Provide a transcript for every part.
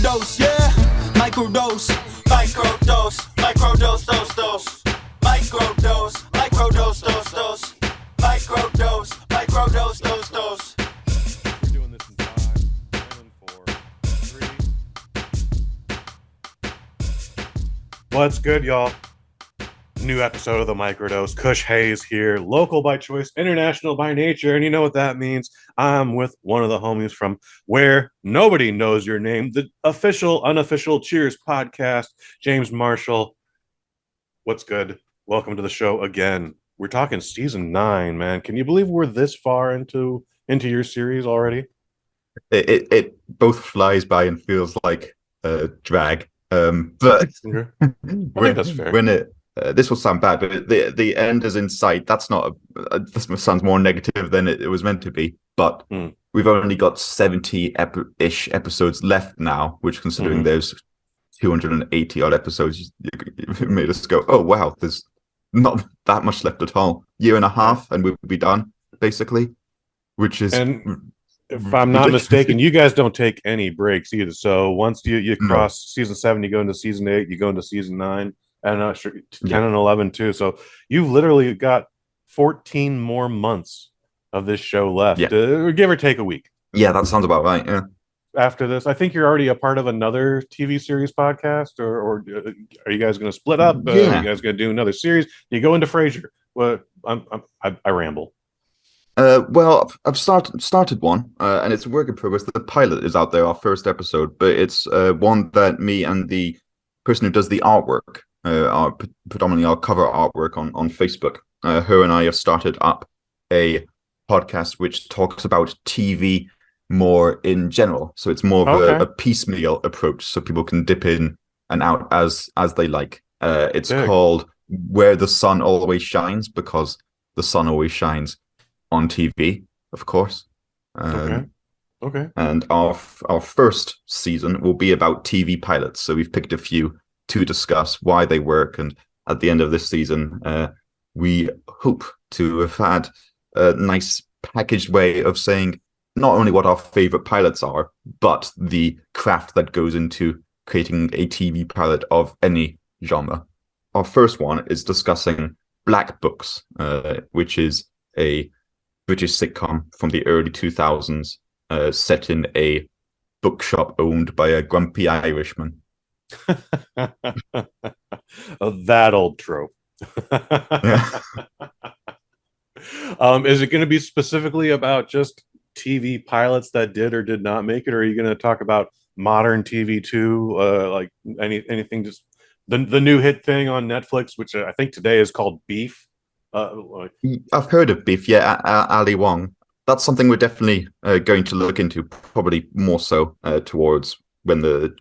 Microdose, yeah. Microdose, microdose, microdose, dose. Microdose, microdose, dose. Microdose, microdose, dose. We're doing this in 5, 7, 4, 3. What's good, y'all? New episode of the Microdose. Kush Hayes here, local by choice, international by nature, and you know what that means. I'm with one of the homies from Where Nobody Knows Your Name, the official, unofficial Cheers podcast, James Marshall. What's good? Welcome to the show again. We're talking season 9, man. Can you believe we're this far into your series already? It both flies by and feels like a drag. But Okay. I think that's fair. When this will sound bad, but the end is in sight. That's not this sounds more negative than it was meant to be. But we've only got 70-ish episodes left now, which, considering there's 280 odd episodes, it made us go, oh wow, there's not that much left at all. Year and a half, and we'll be done, basically. Which is, and if I'm not mistaken, you guys don't take any breaks either. So once you cross season 7, you go into season 8, you go into season 9, and 10 and 11 too. So you've literally got 14 more months of this show left, give or take a week. Yeah, that sounds about right. Yeah. After this, I think you're already a part of another TV series podcast, or are you guys going to split up? Are you guys going to do another series? You go into Frasier. Well, I ramble. Well, I've started one, and it's a work in progress. The pilot is out there, our first episode, but it's one that me and the person who does the artwork, predominantly our cover artwork on Facebook, her and I have started up a podcast which talks about TV more in general. So it's more of a piecemeal approach, so people can dip in and out as they like. It's called Where the Sun Always Shines, because the sun always shines on TV, of course. Okay. And our first season will be about TV pilots. So we've picked a few to discuss why they work, and at the end of this season, we hope to have had a nice packaged way of saying not only what our favorite pilots are, but the craft that goes into creating a TV pilot of any genre. Our first one is discussing Black Books, which is a British sitcom from the early 2000s, set in a bookshop owned by a grumpy Irishman. That old trope. Is it going to be specifically about just TV pilots that did or did not make it, or are you going to talk about modern TV too, like anything, just the new hit thing on Netflix, which I think today is called Beef? I've heard of Beef, Ali Wong. That's something we're definitely going to look into, probably more so towards when the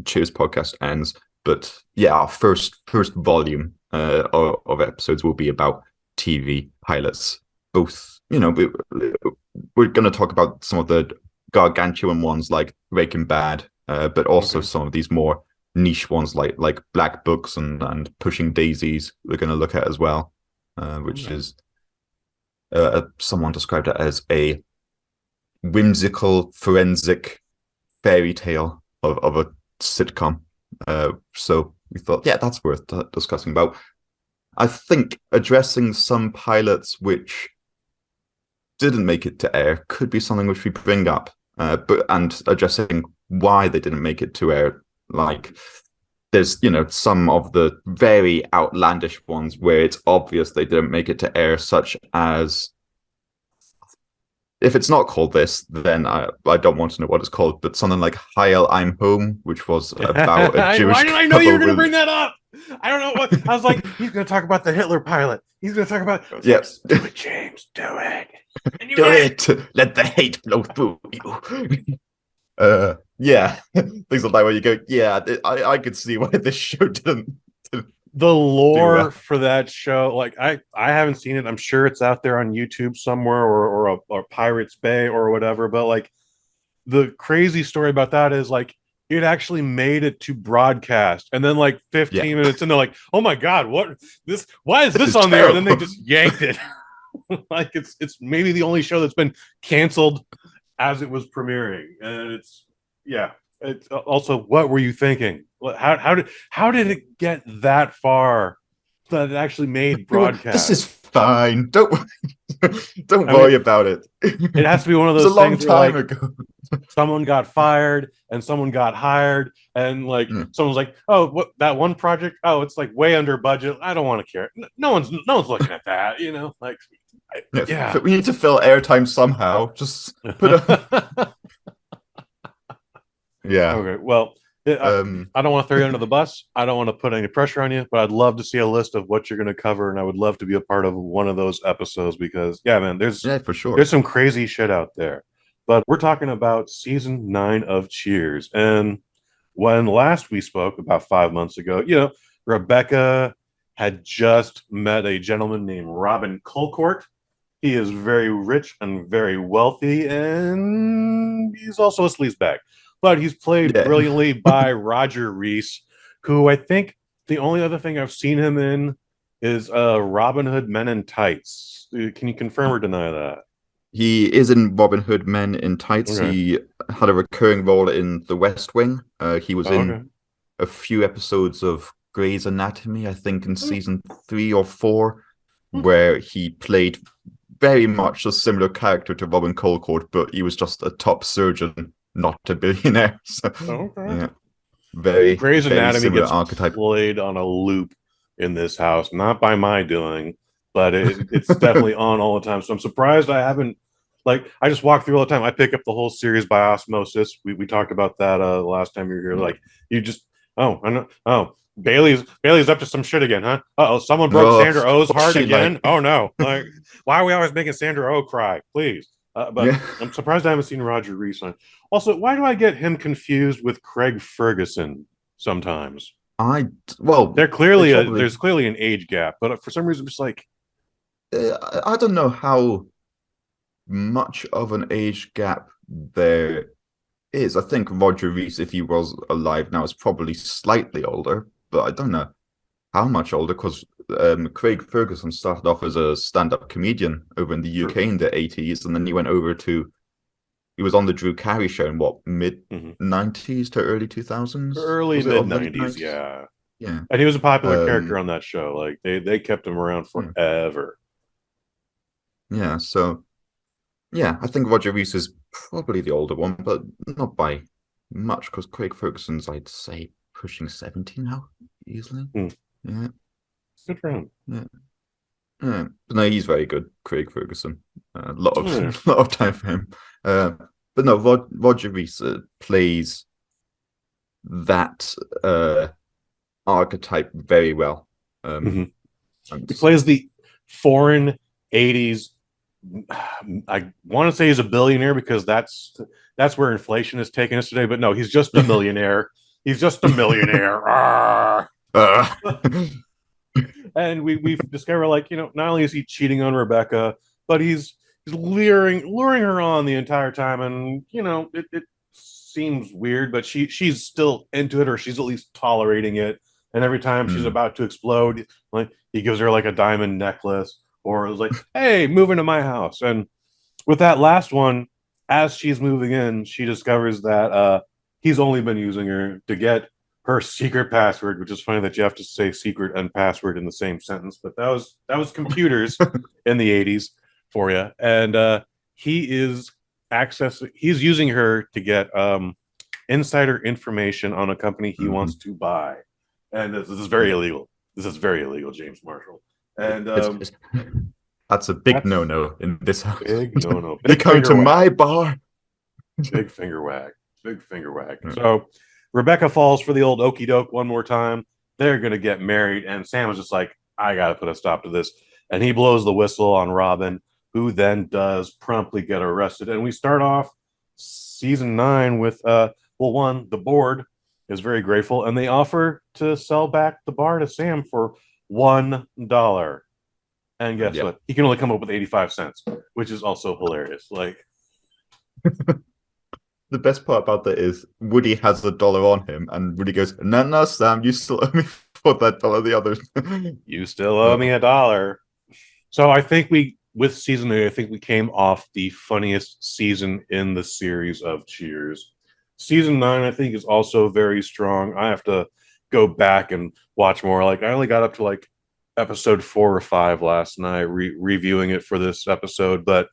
Cheers podcast ends. But yeah, our first volume of episodes will be about TV pilots. Both, we're going to talk about some of the gargantuan ones like Breaking Bad, but also some of these more niche ones like Black Books and Pushing Daisies we're going to look at as well, which is someone described it as a whimsical forensic fairy tale of a sitcom. So we thought, that's worth discussing about. I think addressing some pilots which didn't make it to air could be something which we bring up, and addressing why they didn't make it to air. Like, there's some of the very outlandish ones where it's obvious they didn't make it to air, such as, if it's not called this, then I don't want to know what it's called, but something like Heil, I'm Home, which was about a Jewish Why did I know you were going to bring that up? I don't know what. I was like, he's going to talk about the Hitler pilot. He's going to talk about... Yes. Do it, James. Do it. And you do it. Let the hate flow through you. Things like that where you go, I could see why this show didn't. The lore for that show, like I haven't seen it. I'm sure it's out there on YouTube somewhere, or Pirates Bay or whatever. But like, the crazy story about that is like it actually made it to broadcast, and then like 15 minutes, and they're like, "Oh my god, what this? Why is this on there?" And then they just yanked it. Like it's maybe the only show that's been canceled as it was premiering, and it's Also, what were you thinking? How did it get that far that it actually made This is broadcast? fine. Don't I mean, worry about it. it has to be one of It was a those long things where time like ago. someone got fired and someone got hired, and like Mm. someone's like, "Oh, what that one project? Oh, it's like way under budget. I don't want to care. No one's looking at that, you know." Like, yeah. We need to fill airtime somehow. Just put a yeah. Okay, well, I don't want to throw you under the bus. I don't want to put any pressure on you, but I'd love to see a list of what you're going to cover, and I would love to be a part of one of those episodes because, yeah, man, Yeah, for sure. there's some crazy shit out there. But we're talking about season 9 of Cheers, and when last we spoke about 5 months ago, Rebecca had just met a gentleman named Robin Colcourt. He is very rich and very wealthy, and he's also a sleazebag. But he's played Yeah. brilliantly by Roger Reese, who I think the only other thing I've seen him in is Robin Hood Men in Tights. Can you confirm or deny that? He is in Robin Hood Men in Tights. Okay. He had a recurring role in The West Wing. He was Oh, in okay. a few episodes of Grey's Anatomy, I think in season 3 or 4, where he played very much a similar character to Robin Colcourt, but he was just a top surgeon, not a billionaire. So, Okay. yeah, very, Grey's very Anatomy similar gets archetype. played on a loop in this house, not by my doing, but it's definitely on all the time. So I'm surprised I haven't. Like, I just walk through all the time. I pick up the whole series by osmosis. We talked about that the last time you were here. Like, you just I know. Oh, Bailey's up to some shit again, huh? Oh, someone broke Oh, Sandra O's what's heart she again. like? Oh no! Like, why are we always making Sandra O cry? Please. But Yeah, I'm surprised I haven't seen Roger Reese on. Also, why do I get him confused with Craig Ferguson sometimes? well, probably. There's clearly an age gap, but for some reason, I'm just like, I don't know how much of an age gap there is. I think Roger Reese, if he was alive now, is probably slightly older, but I don't know how much older because Craig Ferguson started off as a stand-up comedian over in the UK in the 80s, and then he was on the Drew Carey show in what, mid 90s to early 2000s? early Was it, mid or late 90s, 90s? yeah. Yeah. And he was a popular character on that show. Like they kept him around forever. Yeah, so yeah, I think Roger Reese is probably the older one, but not by much because Craig Ferguson's, I'd say, pushing 70 now, easily. Yeah. Good for him. Yeah. Yeah. But no, he's very good, Craig Ferguson. A lot of time for him. But no, Roger Reese plays that archetype very well. He plays the foreign 80s. I want to say he's a billionaire because that's where inflation is taking us today. But no, he's just a millionaire. He's just a millionaire. And we've discovered, like, not only is he cheating on Rebecca, but he's luring her on the entire time, and it seems weird, but she's still into it, or she's at least tolerating it. And every time she's about to explode, like, he gives her like a diamond necklace, or it was like, "Hey, move into my house." And with that last one, as she's moving in, she discovers that he's only been using her to get her secret password, which is funny that you have to say secret and password in the same sentence, but that was computers in the 80s for you. And he's using her to get insider information on a company he wants to buy. And this is very illegal. This is very illegal, James Marshall. And that's a big no-no in this house. Big no-no. You come to my bar. Big finger wag. Big finger wag. So Rebecca falls for the old okey doke one more time. They're going to get married. And Sam is just like, I got to put a stop to this. And he blows the whistle on Robin, who then does promptly get arrested. And we start off season 9 with, one, the board is very grateful. And they offer to sell back the bar to Sam for $1. And guess what? He can only come up with 85 cents, which is also hilarious. Like, the best part about that is Woody has $1 on him, and Woody goes, "No, Sam, you still owe me for that $1. The others, you still owe me $1." So I think with season 8, I think we came off the funniest season in the series of Cheers. season 9, I think, is also very strong. I have to go back and watch more. Like, I only got up to like episode 4 or 5 last night, reviewing it for this episode. But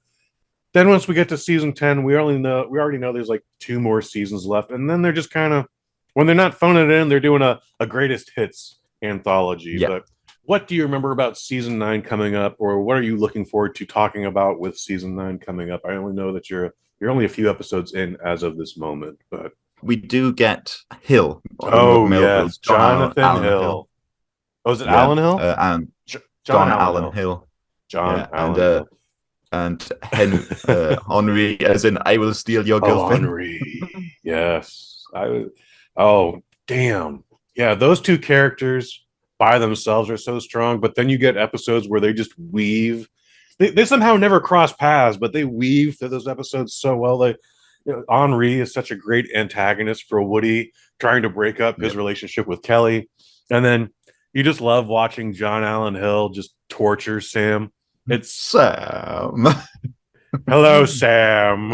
then once we get to season 10, we already know there's like 2 more seasons left, and then they're just kind of, when they're not phoning it in, they're doing a greatest hits anthology. Yeah. But what do you remember about season 9 coming up, or what are you looking forward to talking about with season 9 coming up? I only know that you're only a few episodes in as of this moment, but We do get Hill. oh of Melville's, yes, Jonathan Hill. Oh, is it Yeah, Alan Hill? and John Allen Hill. John Yeah, Allen Hill. And Henry, as in I will steal your Oh, girlfriend. Henry. Yes. Oh, damn. Yeah, those 2 characters by themselves are so strong, but then you get episodes where they just weave. They somehow never cross paths, but they weave through those episodes so well. Henri is such a great antagonist for Woody, trying to break up his relationship with Kelly. And then you just love watching John Allen Hill just torture Sam. It's Sam. hello, Sam.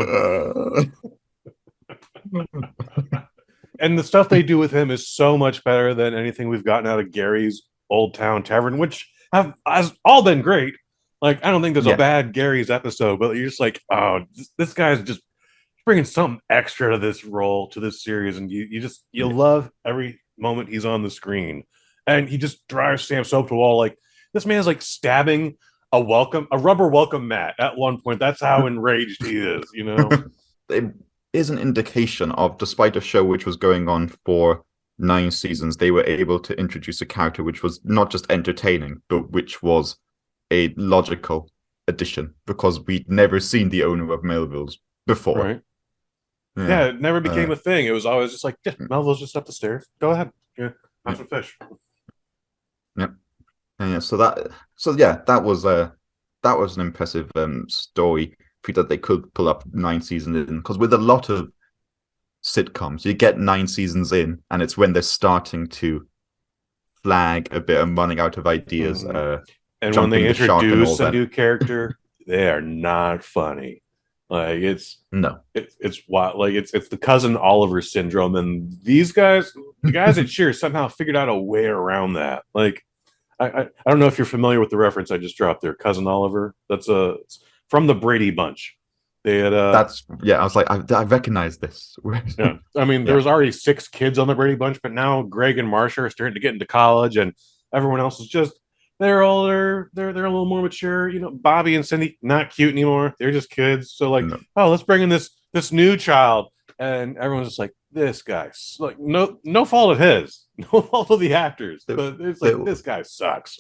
And the stuff they do with him is so much better than anything we've gotten out of Gary's Old Town Tavern, which has all been great. Like, I don't think there's a bad Gary's episode, but you're just like, oh, this guy's just bringing something extra to this role, to this series, and you love every moment he's on the screen, and he just drives Sam Soap to a wall. Like, this man's like stabbing a rubber welcome mat at one point. That's how enraged he is, you know. It is an indication of, despite a show which was going on for 9 seasons, they were able to introduce a character which was not just entertaining, but which was a logical addition, because we'd never seen the owner of Melville's before. Right. Yeah, it never became a thing. It was always just like, Melville's just up the stairs. Go ahead. Yeah, have some fish. Yep. Yeah, that was an impressive story that they could pull up 9 seasons in, because with a lot of sitcoms, you get 9 seasons in, and it's when they're starting to flag a bit and running out of ideas. And when they introduce a new character, they are not funny. Like, it's wild. Like, it's the cousin Oliver syndrome, and the guys at Cheers somehow figured out a way around that. Like, I don't know if you're familiar with the reference I just dropped there, cousin Oliver. That's it's from the Brady Bunch. They had I was like, I recognize this. Yeah, I mean, there was already 6 kids on the Brady Bunch, but now Greg and Marsha are starting to get into college, and everyone else is just they're older, they're a little more mature. You know, Bobby and Cindy not cute anymore. They're just kids. So like, oh, let's bring in this new child, and everyone's just like, this guy, like, no fault of his, no fault of the actors, but it's like, this guy sucks.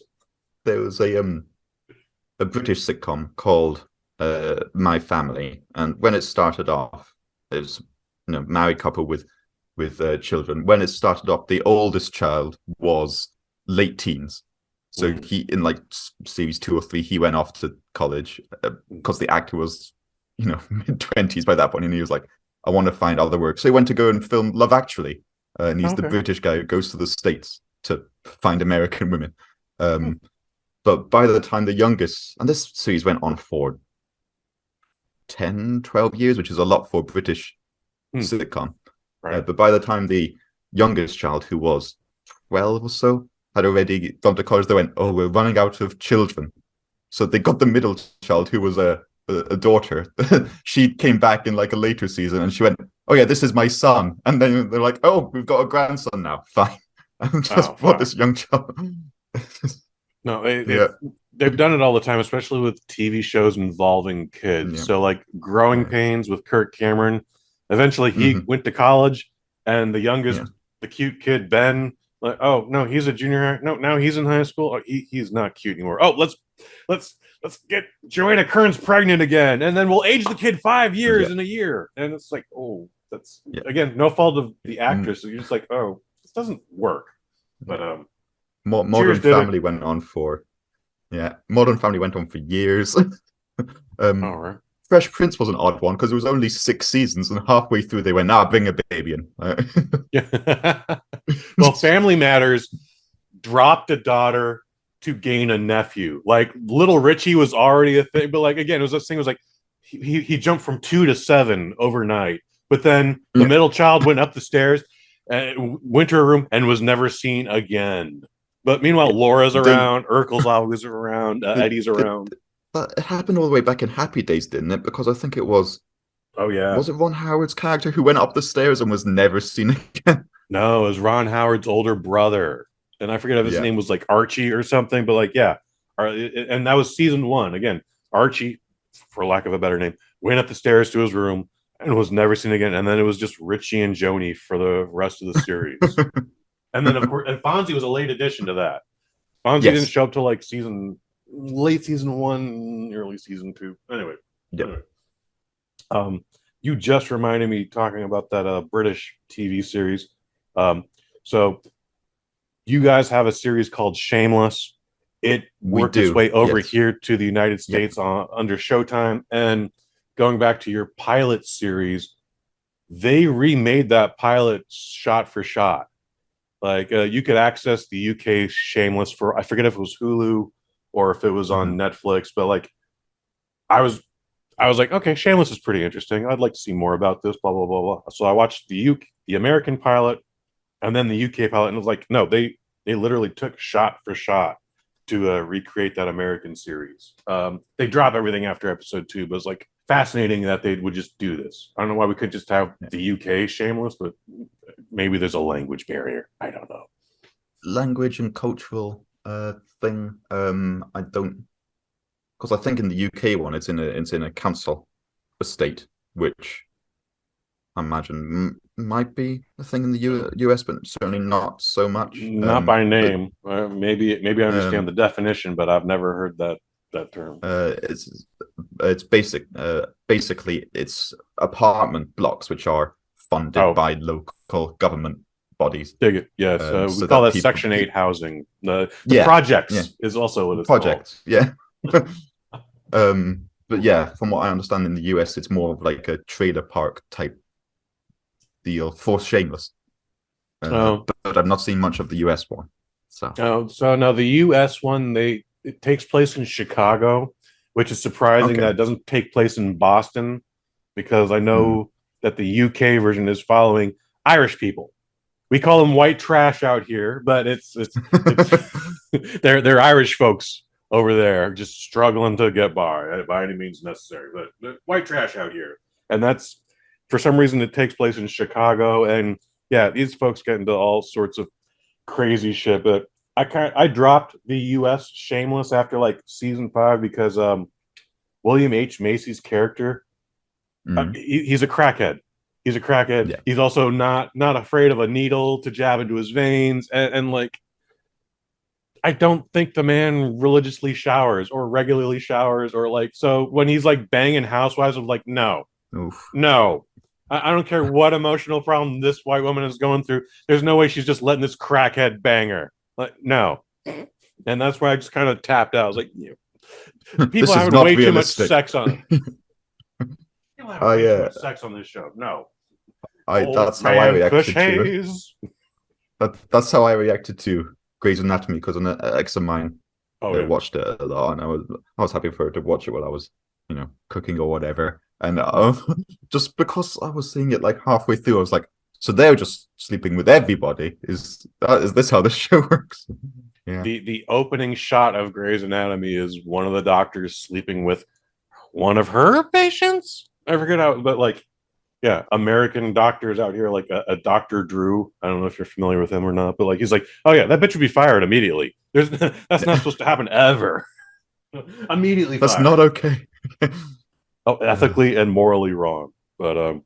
There was a British sitcom called My Family, and when it started off, it was married couple with children. When it started off, the oldest child was late teens. So he, in like series 2 or 3, he went off to college because the actor was, mid-20s by that point, and he was like, I want to find other work. So he went to go and film Love Actually, and he's the British guy who goes to the States to find American women. But by the time the youngest, and this series went on for 10, 12 years, which is a lot for a British sitcom. Right. But by the time the youngest child, who was 12 or so, had already gone to college, they went, oh, we're running out of children. So they got the middle child, who was a daughter. She came back in like a later season, and she went, oh yeah, this is my son. And then they're like, oh, we've got a grandson now. Fine. And just brought this young child. No, they've done it all the time, especially with TV shows involving kids. Yeah. So like Growing Pains with Kirk Cameron. Eventually he went to college, and the youngest, the cute kid, Ben, like, oh no, he's a junior. No, now he's in high school. Oh, he's not cute anymore. Oh, let's get Joanna Kearns pregnant again, and then we'll age the kid 5 years in a year. And it's like, oh, that's again, no fault of the actress. So you're just like, oh, this doesn't work. But Modern Family went on for years. All right. Fresh Prince was an odd one because it was only 6 seasons, and halfway through they went, bring a baby in. Well, Family Matters dropped a daughter to gain a nephew. Like, Little Richie was already a thing, but like, again, it was this thing, was like he jumped from 2 to 7 overnight. But then the middle child went up the stairs and went to her room and was never seen again. But meanwhile, Laura's around, Urkel's always around, Eddie's around. It happened all the way back in Happy Days, didn't it? Because I think it was. Oh yeah. Was it Ron Howard's character who went up the stairs and was never seen again? No, it was Ron Howard's older brother, and I forget if his name was like Archie or something. But like, yeah, and that was season 1. Again, Archie, for lack of a better name, went up the stairs to his room and was never seen again. And then it was just Richie and Joni for the rest of the series. And then of course, and Fonzie was a late addition to that. Fonzie didn't show up till like late season 1, early season 2. Anyway. You just reminded me talking about that British TV series. So you guys have a series called Shameless. It worked its way over here to the United States under Showtime. And going back to your pilot series, they remade that pilot shot for shot. Like you could access the UK Shameless for, I forget if it was Hulu or if it was on Netflix, but like I was like, okay, Shameless is pretty interesting. I'd like to see more about this, blah, blah, blah, blah. So I watched the American pilot and then the UK pilot, and it was like, no, they literally took shot for shot to recreate that American series. They drop everything after episode 2, but it's like fascinating that they would just do this. I don't know why we couldn't just have the UK Shameless, but maybe there's a language barrier. I don't know. Language and cultural thing. I don't. Because I think in the UK one, it's in a council estate, which I imagine might be a thing in the US, but certainly not so much. Not by name. Maybe I understand the definition, but I've never heard that term. It's basically it's apartment blocks which are funded by local government bodies. Dig it. Yes, we call that Section 8 housing. The projects is also what it's projects. Called. But yeah, from what I understand in the US, it's more of like a trailer park type deal for Shameless. But I've not seen much of the US one. So now the US one, it takes place in Chicago, which is surprising that it doesn't take place in Boston, because I know that the UK version is following Irish people. We call them white trash out here, but it's they're Irish folks over there just struggling to get by any means necessary, but white trash out here. And that's, for some reason, it takes place in Chicago. And yeah, these folks get into all sorts of crazy shit. But I dropped the US Shameless after like season 5 because William H. Macy's character, he's a crackhead. He's a crackhead. Yeah. He's also not afraid of a needle to jab into his veins, and like, I don't think the man religiously showers or regularly showers, or like, so when he's like banging housewives, I'm like, no. I don't care what emotional problem this white woman is going through. There's no way she's just letting this crackhead bang her. Like, no. And that's why I just kind of tapped out. I was like, people are having way too much sex on it. People having way too much sex on this show. No. That's how I reacted to it. That's how I reacted to Grey's Anatomy, because an ex of mine watched it a lot, and I was happy for her to watch it while I was, cooking or whatever. And just because I was seeing it like halfway through, I was like, so they're just sleeping with everybody. Is this how the show works? Yeah. The opening shot of Grey's Anatomy is one of the doctors sleeping with one of her patients. I forget how, but like, yeah, American doctors out here, like a Dr. Drew. I don't know if you're familiar with him or not, but like, he's like, oh yeah, that bitch would be fired immediately. That's not supposed to happen ever. Immediately that's fired. Not okay. Ethically and morally wrong. But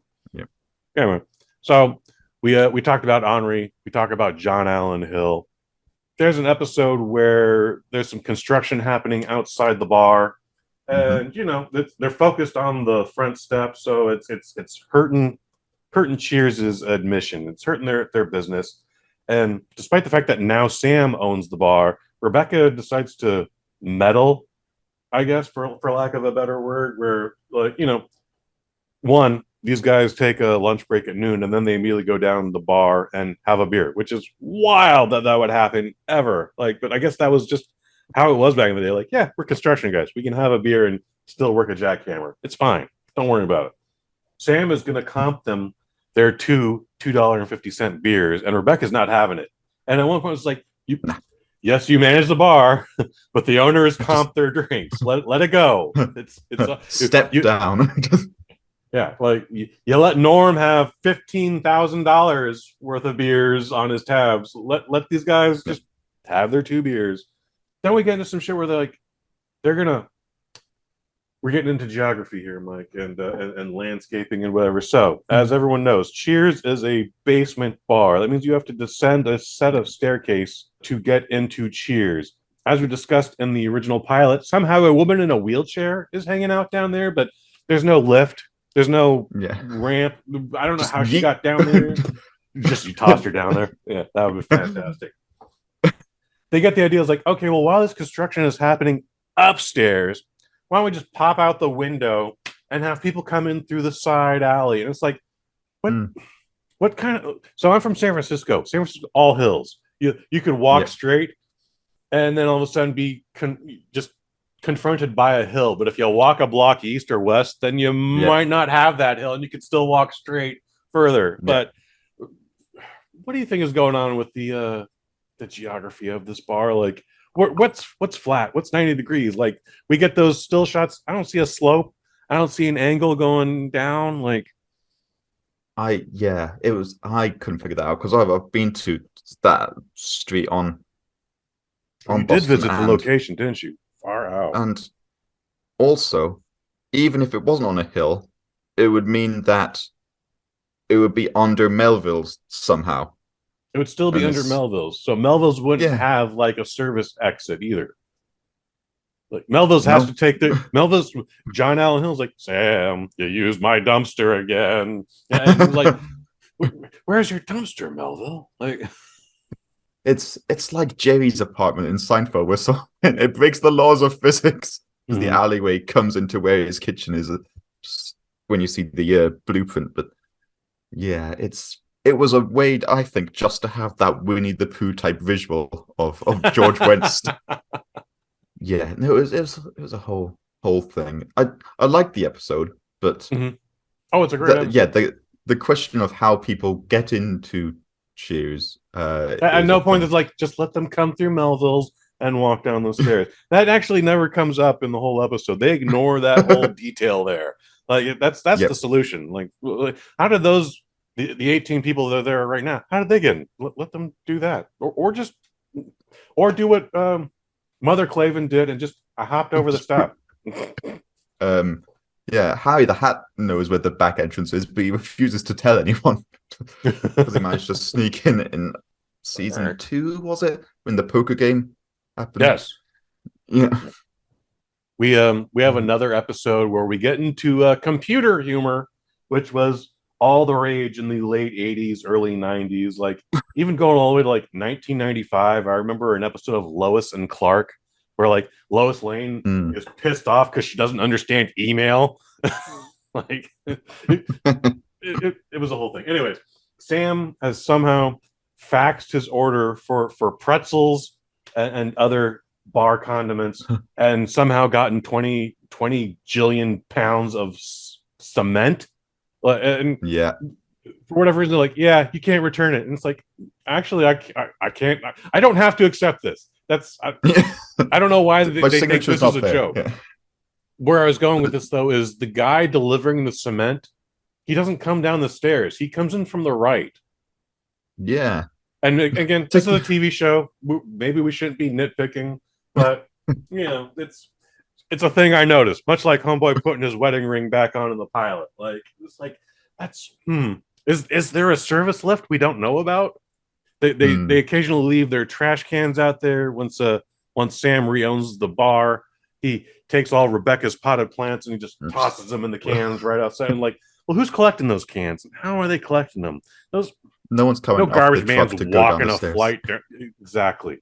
anyway, so we talked about Henri. We talked about John Allen Hill. There's an episode where there's some construction happening outside the bar. And they're focused on the front step, so it's hurting Cheers' admission. It's hurting their business. And despite the fact that now Sam owns the bar, Rebecca decides to meddle, I guess, for lack of a better word, where, like, one, these guys take a lunch break at noon and then they immediately go down to the bar and have a beer, which is wild that would happen ever. Like, but I guess that was just how it was back in the day. Like, yeah, we're construction guys. We can have a beer and still work a jackhammer. It's fine. Don't worry about it. Sam is going to comp them their $2.50 beers, and Rebecca's not having it. And at one point, it's like, yes, you manage the bar, but the owners comp their drinks. Let it go. Step down. Yeah, like you let Norm have $15,000 worth of beers on his tabs. Let these guys just have their 2 beers. Then we get into some shit where we're getting into geography here, Mike, and landscaping and whatever. So, as everyone knows, Cheers is a basement bar. That means you have to descend a set of staircase to get into Cheers. As we discussed in the original pilot, somehow a woman in a wheelchair is hanging out down there, but there's no lift. There's no ramp. I don't know how she got down there. Just you tossed her down there. Yeah, that would be fantastic. They get the idea. It's like, okay, well, while this construction is happening upstairs, why don't we just pop out the window and have people come in through the side alley? And it's like, what kind of... So I'm from San Francisco. San Francisco, all hills. You could walk straight and then all of a sudden be just confronted by a hill. But if you walk a block east or west, then you might not have that hill and you could still walk straight further. But what do you think is going on with the geography of this bar? Like, what's flat? What's 90 degrees? Like, we get those still shots. I don't see a slope. I don't see an angle going down. Like, I couldn't figure that out because I've been to that street on you did visit the location, didn't you? Far out. And also, even if it wasn't on a hill, it would mean that it would be under Melville's somehow. It would still be under Melville's. So Melville's wouldn't have like a service exit either. Like Melville's has to take Melville's. John Allen Hill's like, Sam, you used my dumpster again. And he's like, where's your dumpster, Melville? Like, it's like Jerry's apartment in Seinfeld, where it breaks the laws of physics. The alleyway comes into where his kitchen is. Just when you see the blueprint, but yeah, it was a way, I think, just to have that Winnie the Pooh type visual of George Wentz. Yeah, no, it was a whole thing. I liked the episode, but oh, it's a great episode. Yeah, the question of how people get into Cheers. At no point is like, just let them come through Melville's and walk down those stairs. That actually never comes up in the whole episode. They ignore that whole detail there. Like that's the solution. Like, how did those the 18 people that are there right now? How did they get in? Let them do that, or do what Mother Clavin did and just hopped over the step. Yeah, Harry the Hat knows where the back entrance is, but he refuses to tell anyone because he managed to sneak in season 2, was it, when the poker game happened? Yes. Yeah. We have another episode where we get into computer humor, which was all the rage in the late 80s, early 90s, like even going all the way to like 1995. I remember an episode of Lois and Clark where like Lois Lane is pissed off because she doesn't understand email. Like it was a whole thing. Anyways, Sam has somehow faxed his order for pretzels and other bar condiments and somehow gotten 20 jillion pounds of cement. And for whatever reason, they're like, yeah, you can't return it. And it's like, actually, I can't. I don't have to accept this. I don't know why they think this is a joke. Yeah. Where I was going with this, though, is the guy delivering the cement, he doesn't come down the stairs. He comes in from the right. Yeah. And again, this is a TV show. Maybe we shouldn't be nitpicking, but, you know, it's a thing I noticed. Much like Homeboy putting his wedding ring back on in the pilot. Like, it's like, that's, Is there a service lift we don't know about? They occasionally leave their trash cans out there. Once Sam reowns the bar, he takes all Rebecca's potted plants and he just tosses them in the cans right outside. And like, well, who's collecting those cans? And how are they collecting them? No one's coming. No garbage man's walking a flight. Exactly.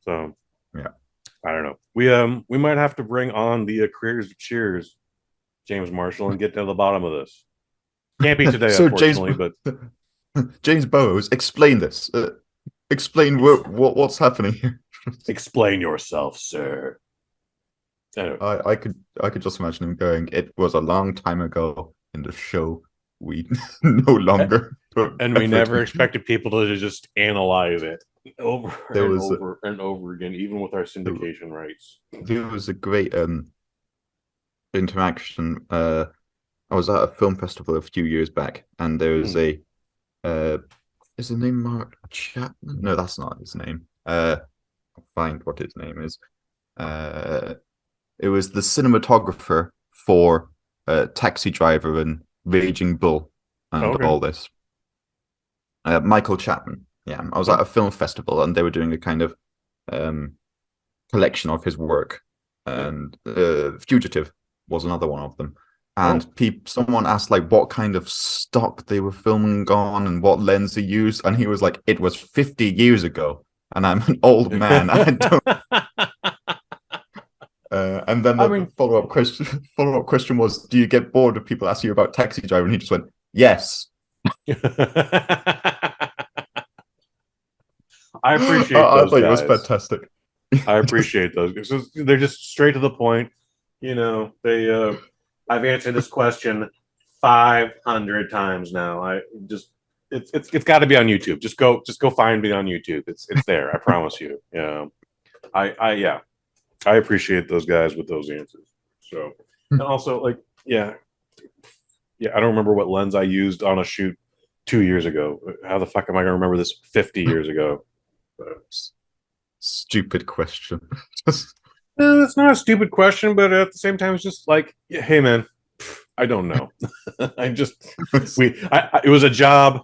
So yeah, I don't know. We might have to bring on the careers of Cheers, James Marshall, and get to the bottom of this. Can't be today, so unfortunately. James Burrows, explain this. Explain what's happening here. Explain yourself, sir. Anyway. I could just imagine him going, "It was a long time ago in the show. We no longer." And we never expected people to just analyze it over and over and over again, even with our syndication rights. There was a great interaction. I was at a film festival a few years back, and there was a is his name Mark Chapman? No, that's not his name. I'll find what his name is. It was the cinematographer for Taxi Driver and Raging Bull and all this. Michael Chapman. Yeah, I was at a film festival, and they were doing a kind of collection of his work, and Fugitive was another one of them. And someone asked like what kind of stock they were filming on and what lens he used, and he was like, "It was 50 years ago, and I'm an old man. I don't." And then the follow-up question was, "Do you get bored of people asking you about Taxi Driver?" And he just went, "Yes." I appreciate those. I thought it was fantastic. I appreciate those because they're just straight to the point. You know, they. I've answered this question 500 times now. It's got to be on YouTube. Just go find me on YouTube. It's there. I promise you. Yeah. I appreciate those guys with those answers. So, and also like, yeah. I don't remember what lens I used on a shoot 2 years ago. How the fuck am I gonna remember this 50 years ago? Stupid question. It's not a stupid question, but at the same time, it's just like, hey, man, I don't know. It was a job.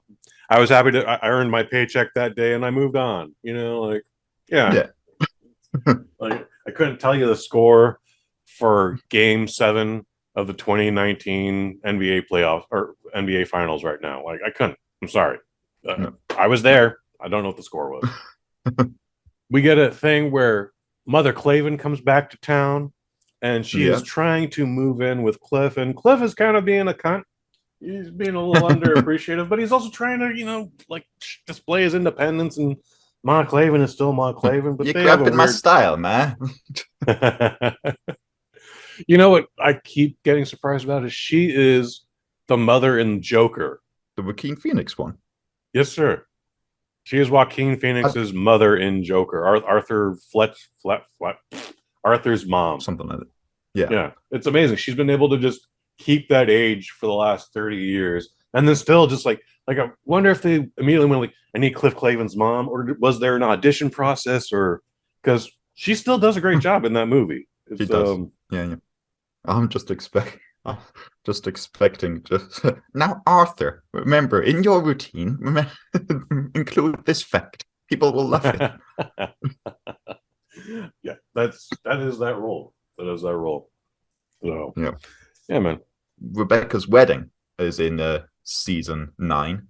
I was happy I earned my paycheck that day, and I moved on. You know, like, yeah. Like, I couldn't tell you the score for Game 7 of the 2019 NBA playoffs or NBA Finals right now. Like, I couldn't. I'm sorry. I was there. I don't know what the score was. We get a thing where Mother Clavin comes back to town, and she is trying to move in with Cliff, and Cliff is kind of being a cunt. He's being a little underappreciative, but he's also trying to, you know, like display his independence. And Ma Clavin is still Ma Clavin, but you grabbed in my style, man. You know what I keep getting surprised about is she is the mother in Joker, the Joaquin Phoenix one. Yes, sir. She is Joaquin Phoenix's mother in Joker. Arthur's mom. Something like that. Yeah. It's amazing. She's been able to just keep that age for the last 30 years. And then still just like I wonder if they immediately went like, I need Cliff Clavin's mom, or was there an audition process, or because she still does a great job in that movie. She does. Yeah. I'm just expecting now, Arthur, remember, in your routine, include this fact. People will love it. Yeah, that is that role. That is that role. So yeah, man. Rebecca's wedding is in season 9.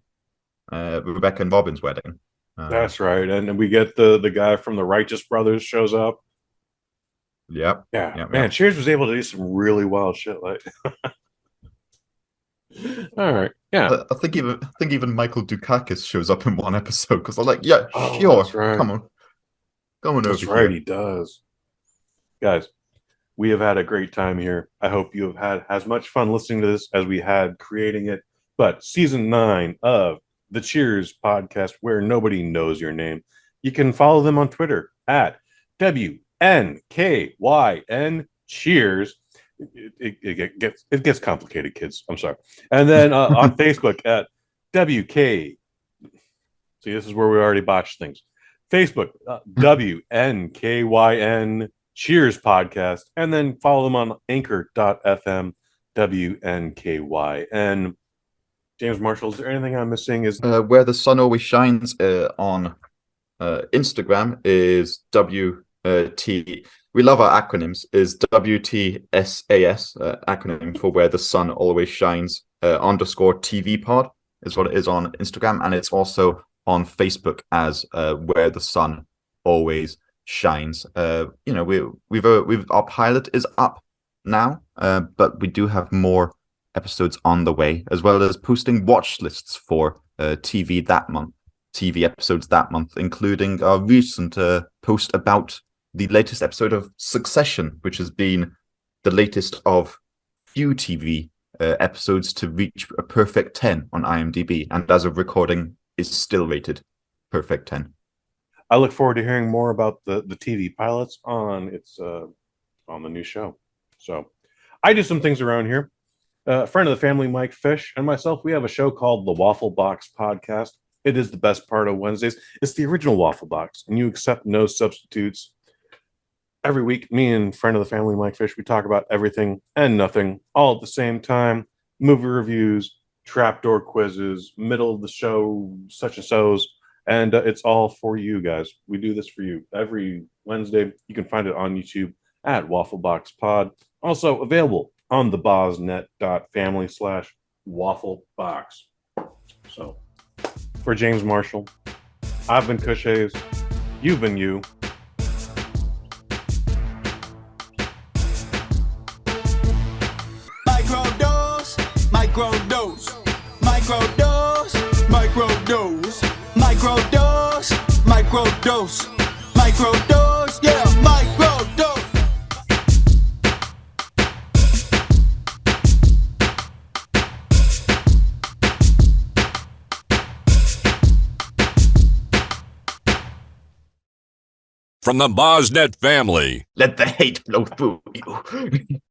Rebecca and Robin's wedding. That's right, and we get the guy from the Righteous Brothers shows up. Yep. Yeah, man. Cheers was able to do some really wild shit. Like, all right, yeah. I think even Michael Dukakis shows up in one episode because I'm like, yeah, sure, that's right. Come on that's over right, here. He does. Guys, we have had a great time here. I hope you have had as much fun listening to this as we had creating it. But season 9 of the Cheers podcast, where nobody knows your name, you can follow them on Twitter at WNKYN Cheers. It gets complicated, kids. I'm sorry. And then on Facebook at WK. See, this is where we already botched things. Facebook, WNKYN Cheers podcast. And then follow them on anchor.fm, WNKYN. James Marshall, is there anything I'm missing? Is Where the Sun Always Shines on Instagram is WT. We love our acronyms. Is WTSAS, acronym for Where the Sun Always Shines _TV pod is what it is on Instagram, and it's also on Facebook as Where the Sun Always Shines. We've our pilot is up now, but we do have more episodes on the way, as well as posting watch lists for TV episodes that month, including our recent post about the latest episode of Succession, which has been the latest of few TV episodes to reach a perfect 10 on IMDb, and as of recording, is still rated perfect 10. I look forward to hearing more about the TV pilots on on the new show. So I do some things around here. A friend of the family, Mike Fish, and myself, we have a show called the Waffle Box Podcast. It is the best part of Wednesdays. It's the original Waffle Box, and you accept no substitutes. Every week, me and friend of the family, Mike Fish, we talk about everything and nothing all at the same time. Movie reviews, trapdoor quizzes, middle of the show, such and so's, and it's all for you guys. We do this for you every Wednesday. You can find it on YouTube at Waffle Box Pod. Also available on the bosnet.family/wafflebox. So, for James Marshall, I've been Kush Hayes. You've been you. Microdose, microdose, microdose, microdose, microdose, microdose, microdose, yeah, microdose. From the Bosnet family. Let the hate flow through you.